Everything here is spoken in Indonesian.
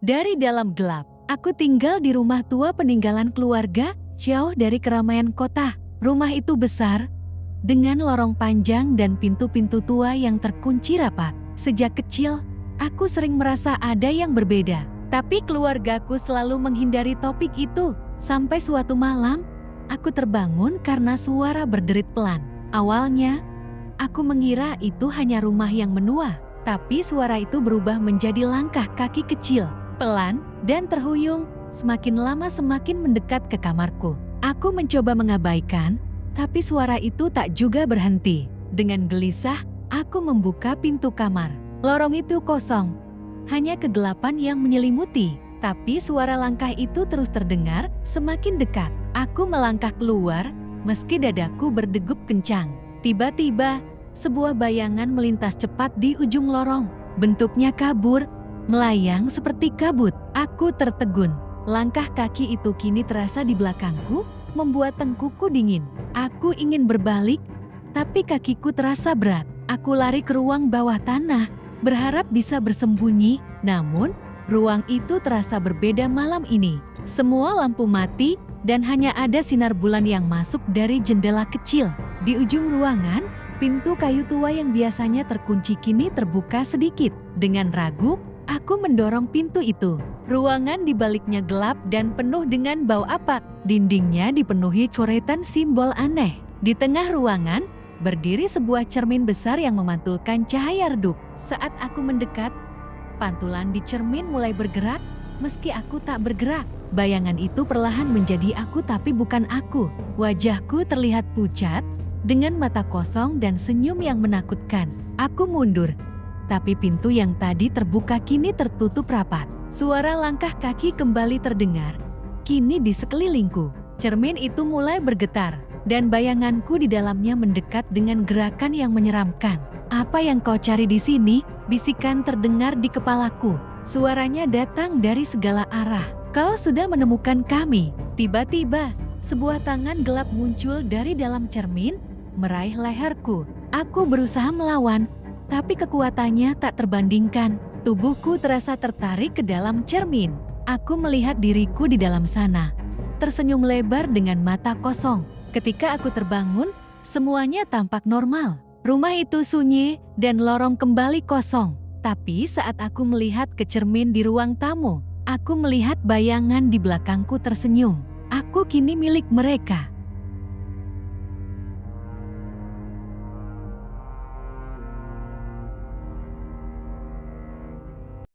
Dari dalam gelap, aku tinggal di rumah tua peninggalan keluarga, jauh dari keramaian kota. Rumah itu besar, dengan lorong panjang dan pintu-pintu tua yang terkunci rapat. Sejak kecil, aku sering merasa ada yang berbeda. Tapi keluargaku selalu menghindari topik itu. Sampai suatu malam, aku terbangun karena suara berderit pelan. Awalnya, aku mengira itu hanya rumah yang menua. Tapi suara itu berubah menjadi langkah kaki kecil, pelan, dan terhuyung. Semakin lama semakin mendekat ke kamarku. Aku mencoba mengabaikan, tapi suara itu tak juga berhenti. Dengan gelisah, aku membuka pintu kamar. Lorong itu kosong. Hanya kegelapan yang menyelimuti. Tapi suara langkah itu terus terdengar, semakin dekat. Aku melangkah keluar, meski dadaku berdegup kencang. Tiba-tiba, sebuah bayangan melintas cepat di ujung lorong. Bentuknya kabur, melayang seperti kabut. Aku tertegun. Langkah kaki itu kini terasa di belakangku, membuat tengkuku dingin. Aku ingin berbalik, tapi kakiku terasa berat. Aku lari ke ruang bawah tanah, berharap bisa bersembunyi. Namun, ruang itu terasa berbeda malam ini. Semua lampu mati, dan hanya ada sinar bulan yang masuk dari jendela kecil. Di ujung ruangan, pintu kayu tua yang biasanya terkunci kini terbuka sedikit. Dengan ragu, aku mendorong pintu itu. Ruangan di baliknya gelap dan penuh dengan bau apak. Dindingnya dipenuhi coretan simbol aneh. Di tengah ruangan, berdiri sebuah cermin besar yang memantulkan cahaya redup. Saat aku mendekat, pantulan di cermin mulai bergerak, meski aku tak bergerak. Bayangan itu perlahan menjadi aku tapi bukan aku. Wajahku terlihat pucat, dengan mata kosong dan senyum yang menakutkan. Aku mundur, tapi pintu yang tadi terbuka kini tertutup rapat. Suara langkah kaki kembali terdengar, kini di sekelilingku. Cermin itu mulai bergetar, dan bayanganku di dalamnya mendekat dengan gerakan yang menyeramkan. "Apa yang kau cari di sini?" bisikan terdengar di kepalaku. Suaranya datang dari segala arah. "Kau sudah menemukan kami." Tiba-tiba, sebuah tangan gelap muncul dari dalam cermin, meraih leherku. Aku berusaha melawan, tapi kekuatannya tak terbandingkan. Tubuhku terasa tertarik ke dalam cermin. Aku melihat diriku di dalam sana, tersenyum lebar dengan mata kosong. Ketika aku terbangun, semuanya tampak normal. Rumah itu sunyi dan lorong kembali kosong. Tapi saat aku melihat ke cermin di ruang tamu, aku melihat bayangan di belakangku tersenyum. Aku kini milik mereka.